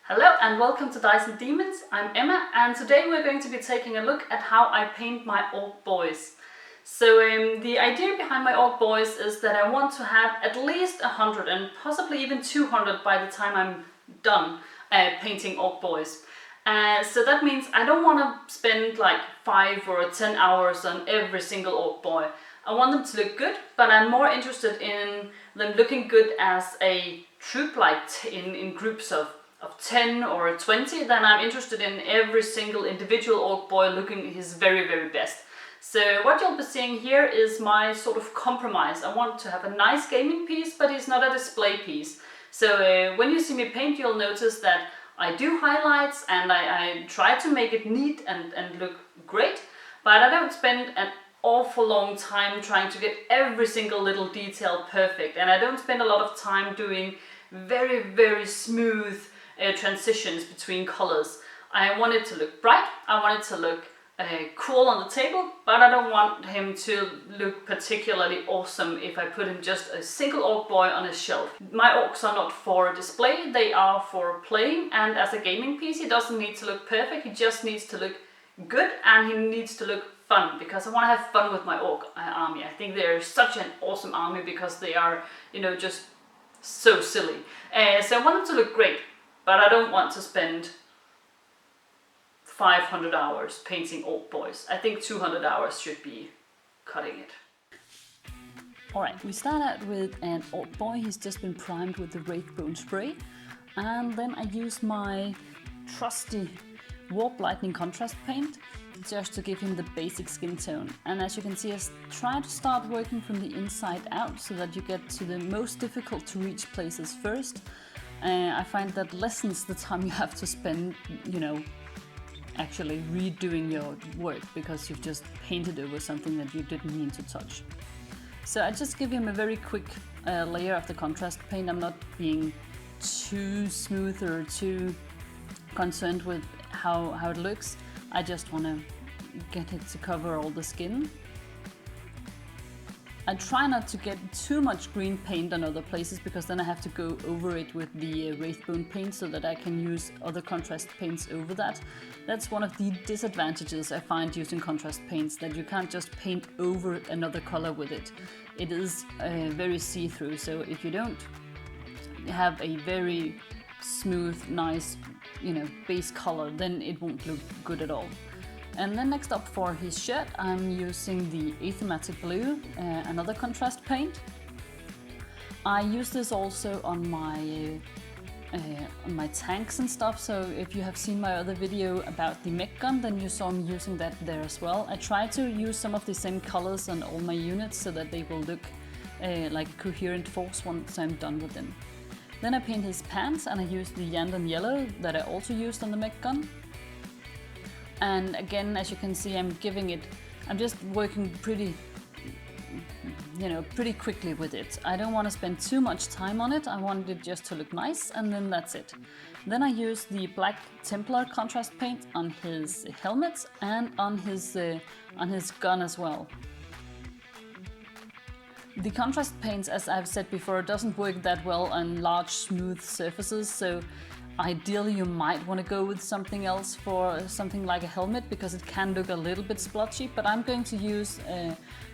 Hello and welcome to Dice and Demons. I'm Emma and today we're going to be taking a look at how I paint my orc boys. So the idea behind my orc boys is that I want to have at least 100 and possibly even 200 by the time I'm done painting orc boys. So that means I don't want to spend like 5 or 10 hours on every single orc boy. I want them to look good, but I'm more interested in them looking good as a troop, like in groups of 10 or 20, then I'm interested in every single individual orc boy looking his very, very best. So what you'll be seeing here is my sort of compromise. I want to have a nice gaming piece, but it's not a display piece. So when you see me paint, you'll notice that I do highlights and I try to make it neat and look great, but I don't spend an awful long time trying to get every single little detail perfect, and I don't spend a lot of time doing very, very smooth transitions between colors. I want it to look bright, I want it to look cool on the table, but I don't want him to look particularly awesome if I put him just a single orc boy on a shelf. My orcs are not for display, they are for playing, and as a gaming piece he doesn't need to look perfect, he just needs to look good and he needs to look fun, because I want to have fun with my orc army. I think they're such an awesome army because they are, you know, just so silly. So I want them to look great, but I don't want to spend 500 hours painting orc boys. I think 200 hours should be cutting it. Alright, we start out with an orc boy. He's just been primed with the Bubblegum spray, and then I use my trusty Warp Lightning contrast paint just to give him the basic skin tone. And as you can see, I try to start working from the inside out so that you get to the most difficult to reach places first. I find that lessens the time you have to spend, you know, actually redoing your work because you've just painted over something that you didn't mean to touch. So I just give him a very quick layer of the contrast paint. I'm not being too smooth or too concerned with how it looks. I just want to get it to cover all the skin. I try not to get too much green paint on other places because then I have to go over it with the Wraithbone paint so that I can use other contrast paints over that. That's one of the disadvantages I find using contrast paints, that you can't just paint over another color with it. It is very see-through, so if you don't have a very smooth, nice, you know, base color, then it won't look good at all. And then next up for his shirt, I'm using the Athematic Blue, another contrast paint. I use this also on my tanks and stuff, so if you have seen my other video about the mech gun, then you saw me using that there as well. I try to use some of the same colors on all my units so that they will look like a coherent force once I'm done with them. Then I paint his pants and I use the Yandon Yellow that I also used on the mech gun. And again, as you can see, I'm just working pretty quickly with it. I don't want to spend too much time on it. I want it just to look nice, and then that's it. Then I use the Black Templar contrast paint on his helmet and on his gun as well. The contrast paints, as I've said before, doesn't work that well on large smooth surfaces, so ideally you might want to go with something else for something like a helmet because it can look a little bit splotchy, but I'm going to use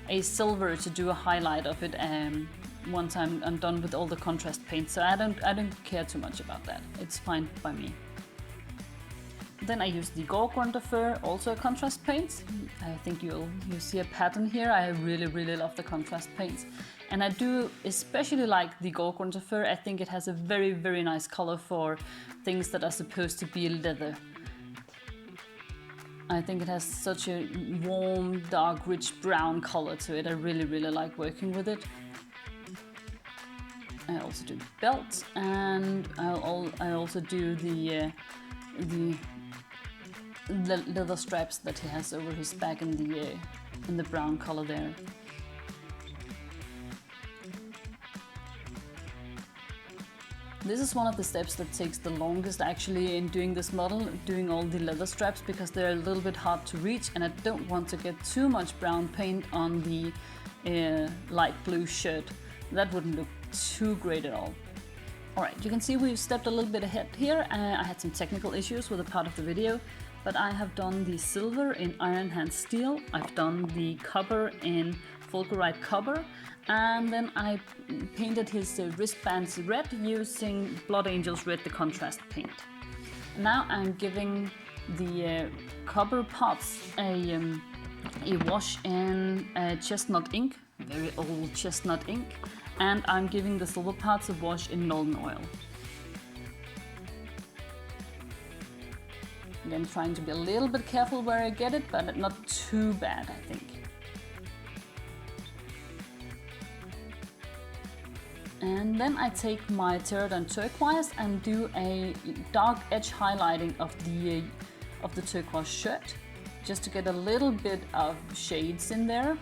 a silver to do a highlight of it once I'm done with all the contrast paints, so I don't care too much about that. It's fine by me. Then I use the Gorgrunter Fur, also a contrast paint. I think you'll see a pattern here. I really love the contrast paints. And I do especially like the Gorgrunter Fur. I think it has a very nice color for things that are supposed to be leather. I think it has such a warm, dark, rich brown color to it. I really like working with it. I also do the belt, and I also do the leather straps that he has over his back in the brown color there. This is one of the steps that takes the longest actually in doing this model, doing all the leather straps, because they're a little bit hard to reach and I don't want to get too much brown paint on the light blue shirt. That wouldn't look too great at all. Alright, you can see we've stepped a little bit ahead here. I had some technical issues with a part of the video, but I have done the silver in Iron Hand Steel, I've done the copper in Fulgurite Copper, and then I painted his wristbands red using Blood Angels Red, the contrast paint. Now I'm giving the copper parts a wash in chestnut ink, very old chestnut ink, and I'm giving the silver parts a wash in Nolden Oil. Again, trying to be a little bit careful where I get it, but not too bad, I think. And then I take my Pterodon Turquoise and do a dark edge highlighting of the turquoise shirt, just to get a little bit of shades in there.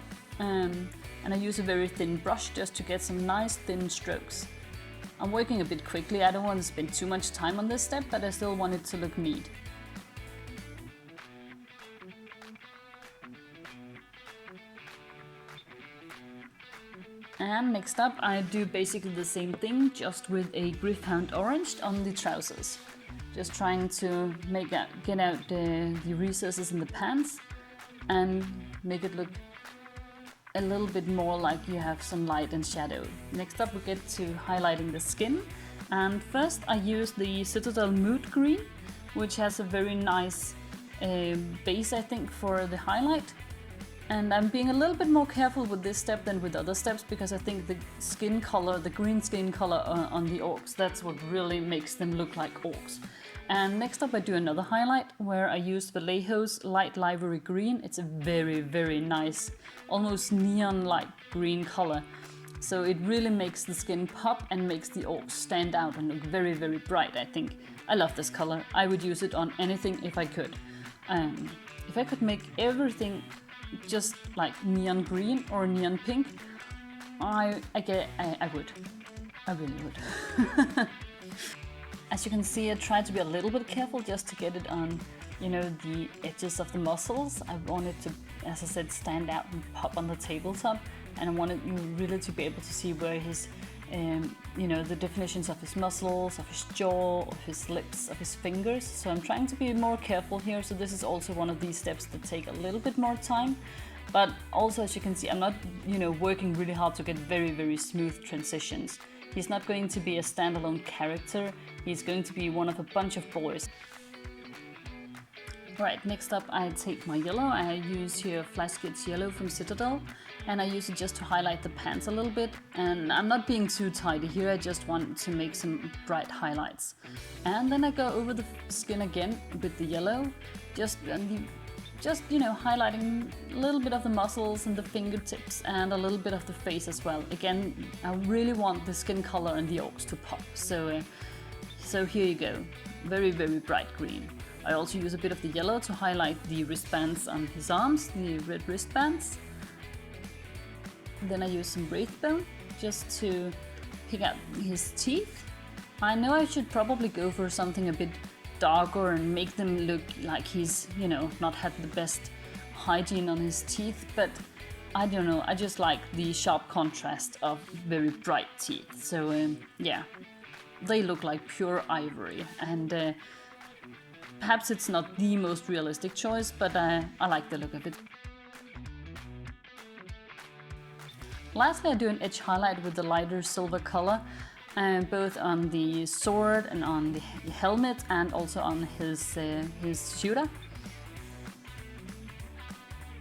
And I use a very thin brush just to get some nice thin strokes. I'm working a bit quickly, I don't want to spend too much time on this step, but I still want it to look neat. And next up I do basically the same thing, just with a Gryph-hound Orange on the trousers. Just trying to get out the recesses in the pants and make it look a little bit more like you have some light and shadow. Next up we get to highlighting the skin, and first I use the Citadel Mood Green, which has a very nice base, I think, for the highlight. And I'm being a little bit more careful with this step than with other steps, because I think the skin color, the green skin color on the orcs, that's what really makes them look like orcs. And next up I do another highlight where I use Vallejo's Light Livery Green. It's a very, very nice, almost neon-like green color. So it really makes the skin pop and makes the orcs stand out and look very, very bright, I think. I love this color. I would use it on anything if I could. If I could make everything just like neon green or neon pink, I would. I really would. As you can see, I tried to be a little bit careful just to get it on, you know, the edges of the muscles. I wanted to, as I said, stand out and pop on the tabletop, and I wanted you really to be able to see where his, you know, the definitions of his muscles, of his jaw, of his lips, of his fingers. So I'm trying to be more careful here. So this is also one of these steps that take a little bit more time. But also, as you can see, I'm not, you know, working really hard to get very, very smooth transitions. He's not going to be a standalone character. He's going to be one of a bunch of boys. Right, next up I take my yellow. I use here Flash Kids Yellow from Citadel, and I use it just to highlight the pants a little bit. And I'm not being too tidy here, I just want to make some bright highlights. And then I go over the skin again with the yellow, just you know, highlighting a little bit of the muscles and the fingertips and a little bit of the face as well. Again, I really want the skin color and the orcs to pop. So here you go, very, very bright green. I also use a bit of the yellow to highlight the wristbands on his arms, the red wristbands. Then I use some Wraithbone just to pick out his teeth. I know I should probably go for something a bit darker and make them look like he's, you know, not had the best hygiene on his teeth, but I don't know, I just like the sharp contrast of very bright teeth. So yeah, they look like pure ivory, and perhaps it's not the most realistic choice, but I like the look of it. Lastly, I do an edge highlight with the lighter silver color, both on the sword and on the helmet, and also on his shooter.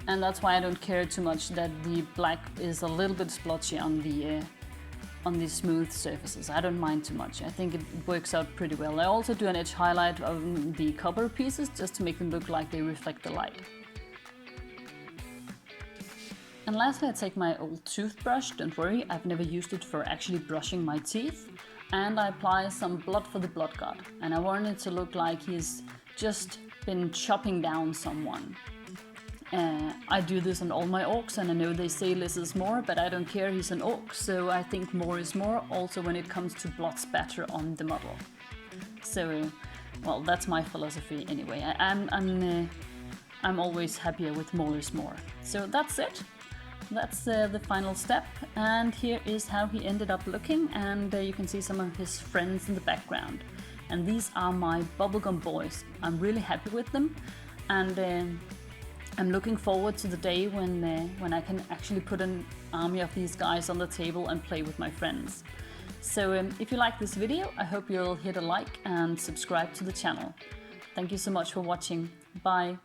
And that's why I don't care too much that the black is a little bit splotchy on the smooth surfaces. I don't mind too much. I think it works out pretty well. I also do an edge highlight of the copper pieces just to make them look like they reflect the light. And lastly, I take my old toothbrush. Don't worry, I've never used it for actually brushing my teeth. And I apply some blood for the blood god. And I want it to look like he's just been chopping down someone. I do this on all my orcs, and I know they say less is more, but I don't care, he's an orc, so I think more is more, also when it comes to blood spatter on the model. So, well, that's my philosophy anyway. I'm always happier with more is more. So that's it. that's the final step, and here is how he ended up looking, and you can see some of his friends in the background. And these are my Bubblegum Boys. I'm really happy with them, and I'm looking forward to the day when I can actually put an army of these guys on the table and play with my friends. So if you like this video, I hope you'll hit a like and subscribe to the channel. Thank you so much for watching. Bye!